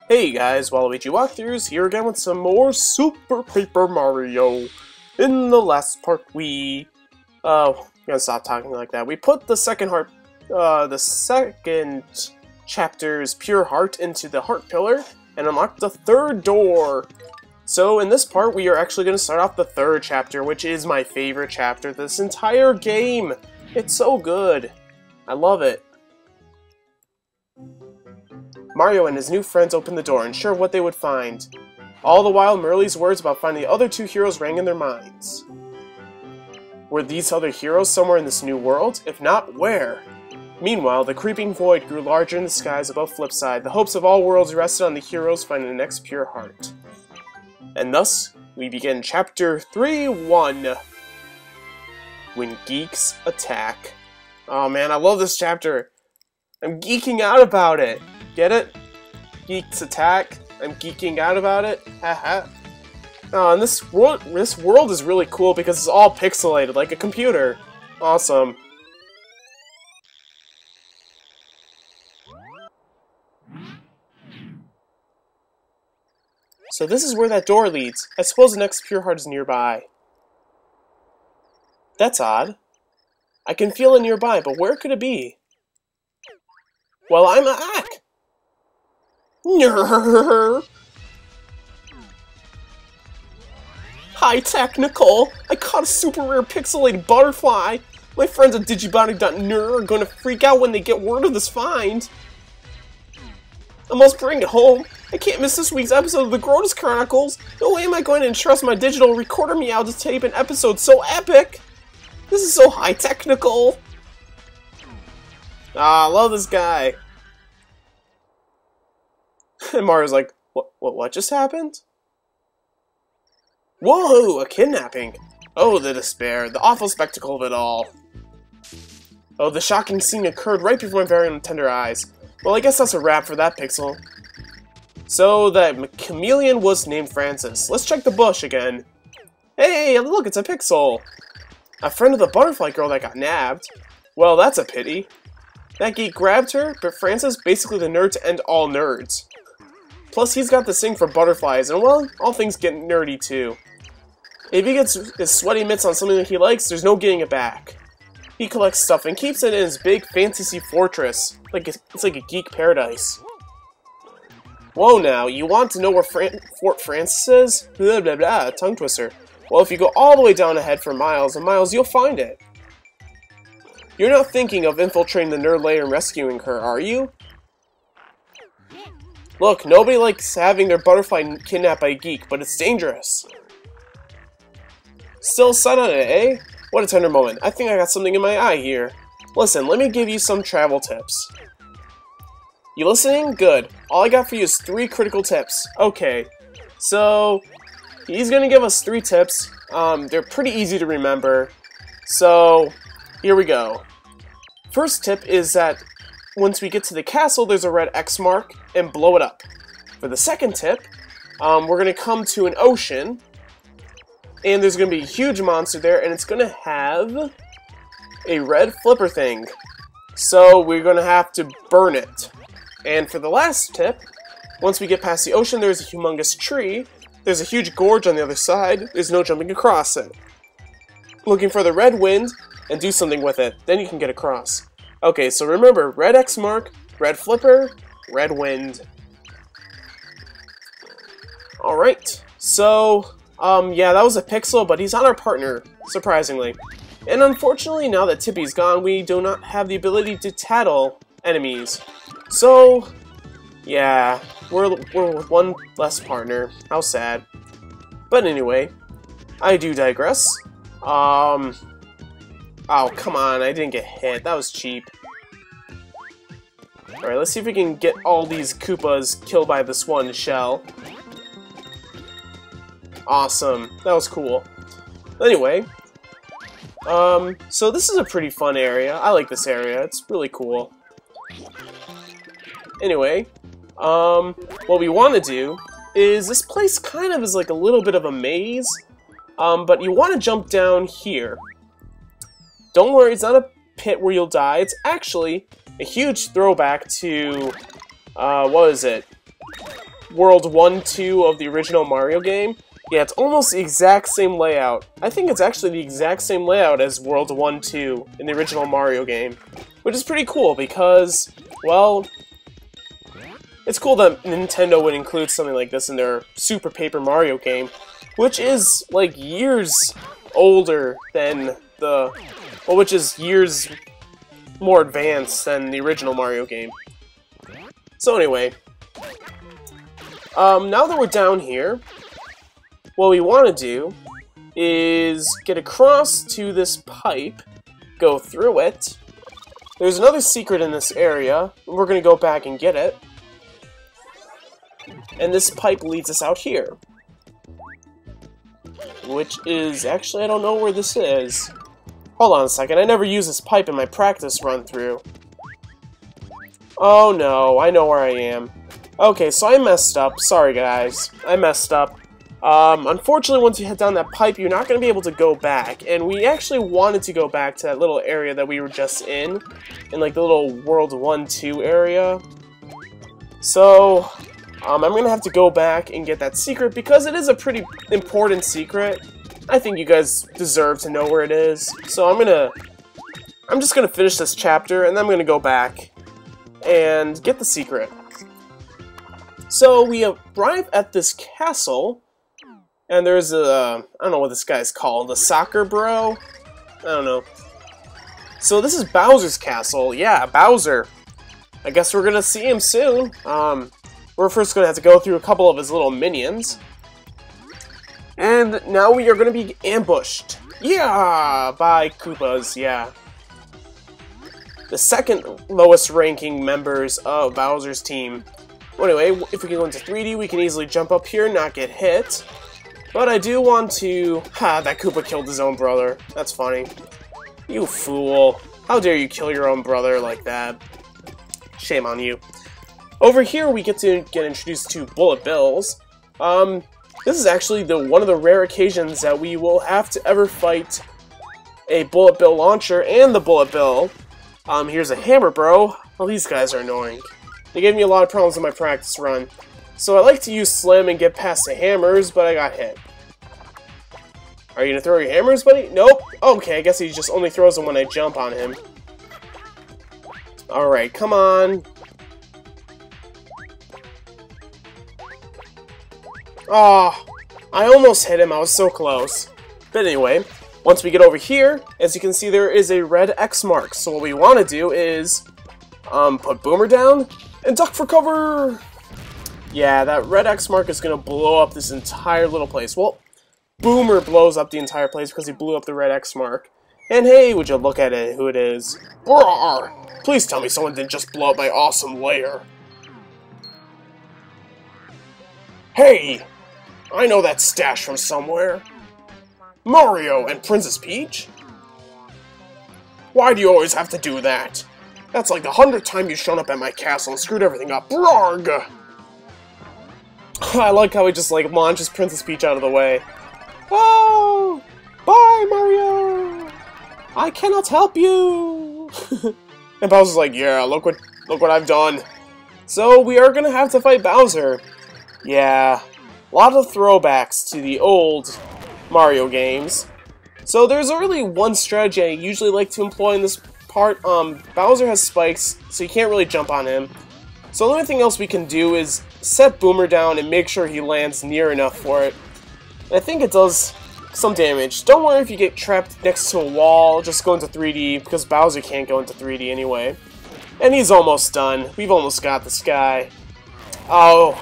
Hey guys, Waluigi Walkthroughs here again with some more Super Paper Mario. In the last part we... I'm gonna stop talking like that. We put the second chapter's pure heart into the heart pillar and unlocked the third door. So in this part we are actually going to start off the third chapter, which is my favorite chapter this entire game. It's so good. I love it. Mario and his new friends opened the door, unsure what they would find. All the while, Merle's words about finding the other two heroes rang in their minds. Were these other heroes somewhere in this new world? If not, where? Meanwhile, the creeping void grew larger in the skies above Flipside. The hopes of all worlds rested on the heroes finding the next pure heart. And thus, we begin Chapter 3-1. When Geeks Attack. Oh man, I love this chapter. I'm geeking out about it. Get it? Geeks Attack. I'm geeking out about it. Haha. Oh, and this world is really cool because it's all pixelated like a computer. Awesome. So this is where that door leads. I suppose the next pure heart is nearby. That's odd. I can feel it nearby, but where could it be? Well, I'm a hack! Nerd. Hi, Technical! I caught a super rare pixelated butterfly! My friends at Digibody.nerd are gonna freak out when they get word of this find! I must bring it home! I can't miss this week's episode of the Grodus Chronicles! No way am I going to entrust my digital recorder meow to tape an episode so epic! This is so high technical! Ah, I love this guy! And Mario's like, what just happened? Whoa, a kidnapping! Oh, the despair, the awful spectacle of it all. Oh, the shocking scene occurred right before my very own tender eyes. Well, I guess that's a wrap for that pixel. So, the chameleon was named Francis. Let's check the bush again. Hey, look, it's a pixel! A friend of the butterfly girl that got nabbed. Well, that's a pity. That geek grabbed her, but Francis, basically the nerd to end all nerds. Plus, he's got this thing for butterflies, and well, all things get nerdy too. If he gets his sweaty mitts on something that he likes, there's no getting it back. He collects stuff and keeps it in his big fantasy fortress. It's like a geek paradise. Whoa now, you want to know where Fort Francis is? Blah blah blah, tongue twister. Well, if you go all the way down ahead for miles and miles, you'll find it. You're not thinking of infiltrating the nerd lair and rescuing her, are you? Look, nobody likes having their butterfly kidnapped by a geek, but it's dangerous. Still set on it, eh? What a tender moment. I think I got something in my eye here. Listen, let me give you some travel tips. You listening? Good. All I got for you is 3 critical tips. Okay, so he's gonna give us 3 tips. They're pretty easy to remember. So, here we go. First tip is that once we get to the castle, there's a red X mark, and blow it up. For the second tip, we're going to come to an ocean, and there's going to be a huge monster there, and it's going to have a red flipper thing. So we're going to have to burn it. And for the last tip, once we get past the ocean, there's a humongous tree, there's a huge gorge on the other side, there's no jumping across it. Looking for the red wind, and do something with it, then you can get across. Okay, so remember, red X mark, red flipper, red wind. Alright, so, yeah, that was a pixel, but he's not our partner, surprisingly. And unfortunately, now that Tippy's gone, we do not have the ability to tattle enemies. So, yeah, we're with one less partner. How sad. But anyway, I do digress. Oh, come on, I didn't get hit. That was cheap. Alright, let's see if we can get all these Koopas killed by this one shell. Awesome. That was cool. Anyway, so this is a pretty fun area. I like this area. It's really cool. Anyway, what we want to do is this place kind of is like a little bit of a maze, but you want to jump down here. Don't worry, it's not a pit where you'll die. It's actually a huge throwback to, what is it? World 1, 2 of the original Mario game. Yeah, it's almost the exact same layout. I think it's actually the exact same layout as World 1, 2 in the original Mario game. Which is pretty cool because, well, it's cool that Nintendo would include something like this in their Super Paper Mario game, which is, like, years older than the... well, which is years more advanced than the original Mario game. So anyway, now that we're down here, what we want to do is get across to this pipe, go through it. There's another secret in this area, and we're going to go back and get it. And this pipe leads us out here. Which is, actually, I don't know where this is. Hold on a second, I never used this pipe in my practice run-through. Oh no, I know where I am. Okay, so I messed up. Sorry guys, I messed up. Unfortunately, once you head down that pipe, you're not going to be able to go back. And we actually wanted to go back to that little area that we were just in like the little World 1, 2 area. So, I'm going to have to go back and get that secret because it is a pretty important secret. I think you guys deserve to know where it is. So I'm just going to finish this chapter and then I'm going to go back and get the secret. So we arrive at this castle, and there's a, I don't know what this guy's called, the soccer bro? I don't know. So this is Bowser's castle. Yeah, Bowser. I guess we're gonna see him soon. We're first gonna have to go through a couple of his little minions. And now we are gonna be ambushed. Yeah, by Koopas, yeah. The second lowest ranking members of Bowser's team. Well, anyway, if we can go into 3D, we can easily jump up here and not get hit. But I do want to... Ha, that Koopa killed his own brother. That's funny. You fool. How dare you kill your own brother like that? Shame on you. Over here, we get introduced to Bullet Bills. This is actually one of the rare occasions that we will have to ever fight a Bullet Bill launcher and the Bullet Bill. Here's a hammer, bro. Well, these guys are annoying. They gave me a lot of problems in my practice run. So I like to use Slim and get past the hammers, but I got hit. Are you gonna throw your hammers, buddy? Nope. Okay, I guess he just only throws them when I jump on him. Alright, come on. Oh, I almost hit him. I was so close. But anyway, once we get over here, as you can see, there is a red X mark. So what we want to do is put Boomer down and duck for cover. Yeah, that red X mark is going to blow up this entire little place. Well, Boomer blows up the entire place because he blew up the red X mark. And hey, would you look at it, who it is? Roar! Please tell me someone didn't just blow up my awesome lair. Hey! I know that stash from somewhere. Mario and Princess Peach? Why do you always have to do that? That's like the 100th time you've shown up at my castle and screwed everything up. Brarg! I like how he just like launches Princess Peach out of the way. Oh! Bye, Mario! I cannot help you! And Bowser's like, yeah, look what I've done. So we are gonna have to fight Bowser. Yeah, a lot of throwbacks to the old Mario games. So there's really one strategy I usually like to employ in this part. Bowser has spikes, so you can't really jump on him. So the only thing else we can do is set Boomer down and make sure he lands near enough for it. And I think it does some damage. Don't worry if you get trapped next to a wall, just go into 3D, because Bowser can't go into 3D anyway. And he's almost done. We've almost got this guy. Oh,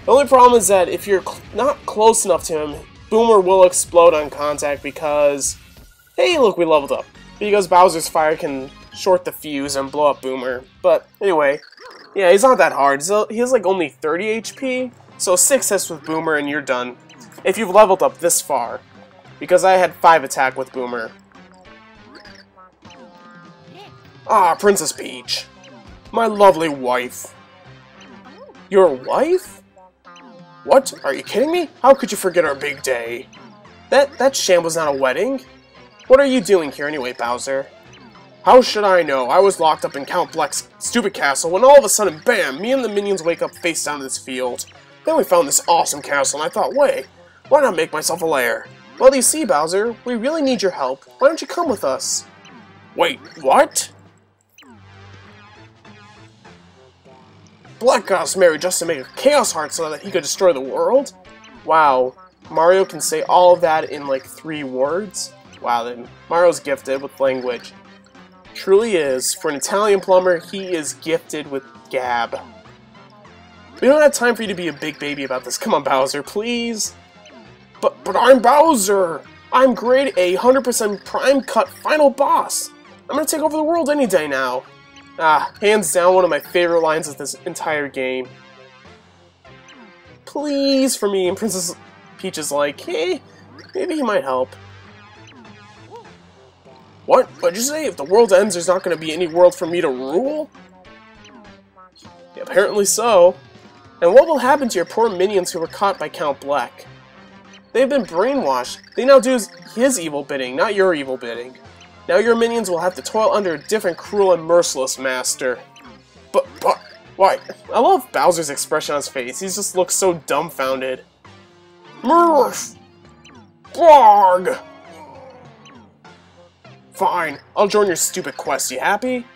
the only problem is that if you're not close enough to him, Boomer will explode on contact because, hey, look, we leveled up. Because Bowser's fire can short the fuse and blow up Boomer. But anyway, yeah, he's not that hard. So he has like only 30 HP, so 6 hits with Boomer and you're done. If you've leveled up this far. Because I had 5 attack with Boomer. Ah, Princess Peach. My lovely wife. Your wife? What? Are you kidding me? How could you forget our big day? That sham was not a wedding. What are you doing here anyway, Bowser? How should I know? I was locked up in Count Bleck's stupid castle when all of a sudden, bam, me and the minions wake up face down in this field. Then we found this awesome castle, and I thought, wait, why not make myself a lair? Well, you see, Bowser, we really need your help. Why don't you come with us? Wait, what? Black got us married just to make a Chaos Heart so that he could destroy the world? Wow, Mario can say all of that in like 3 words? Wow, then Mario's gifted with language. Truly is. For an Italian plumber, he is gifted with gab. We don't have time for you to be a big baby about this. Come on, Bowser, please. But I'm Bowser! I'm grade A, 100% prime cut final boss! I'm gonna take over the world any day now. Ah, hands down one of my favorite lines of this entire game. Please for me, and Princess Peach is like, hey, maybe he might help. What? What'd you say? If the world ends, there's not gonna be any world for me to rule? Yeah, apparently so. And what will happen to your poor minions who were caught by Count Bleck? They've been brainwashed. They now do his evil bidding, not your evil bidding. Now your minions will have to toil under a different cruel and merciless master. But, why? I love Bowser's expression on his face. He just looks so dumbfounded. Murph! Blarg! Fine, I'll join your stupid quest. You happy?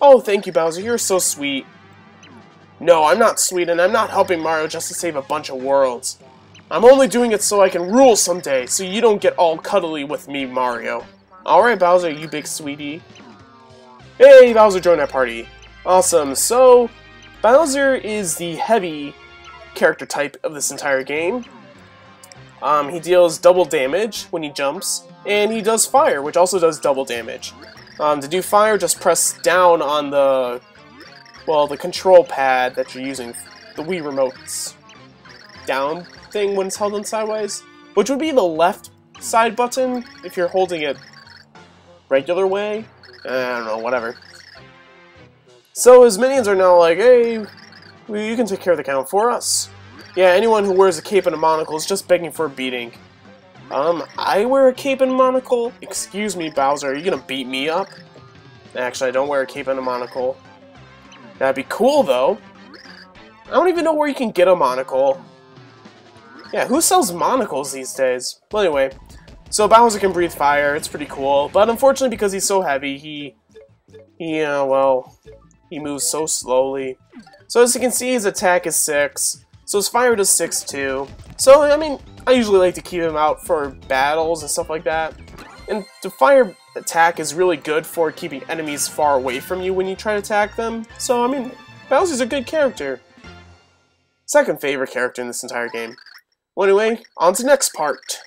Oh, thank you, Bowser. You're so sweet. No, I'm not sweet, and I'm not helping Mario just to save a bunch of worlds. I'm only doing it so I can rule someday, so you don't get all cuddly with me, Mario. Alright, Bowser, you big sweetie. Hey, Bowser joined our party. Awesome, so Bowser is the heavy character type of this entire game. He deals double damage when he jumps, and he does fire, which also does double damage. To do fire, just press down on the control pad that you're using, the Wii Remote's down thing when it's held on sideways, which would be the left side button if you're holding it regular way. I don't know, whatever. So his minions are now like, hey, you can take care of the count for us. Yeah, anyone who wears a cape and a monocle is just begging for a beating. I wear a cape and a monocle? Excuse me, Bowser, are you gonna beat me up? Actually, I don't wear a cape and a monocle. That'd be cool, though. I don't even know where you can get a monocle. Yeah, who sells monocles these days? Well, anyway, so Bowser can breathe fire. It's pretty cool, but unfortunately, because he's so heavy, he moves so slowly. So as you can see, his attack is 6. So his fire does 6 too. So, I mean, I usually like to keep him out for battles and stuff like that. And the fire attack is really good for keeping enemies far away from you when you try to attack them. So, I mean, Bowser's a good character. Second favorite character in this entire game. Well, anyway, on to the next part.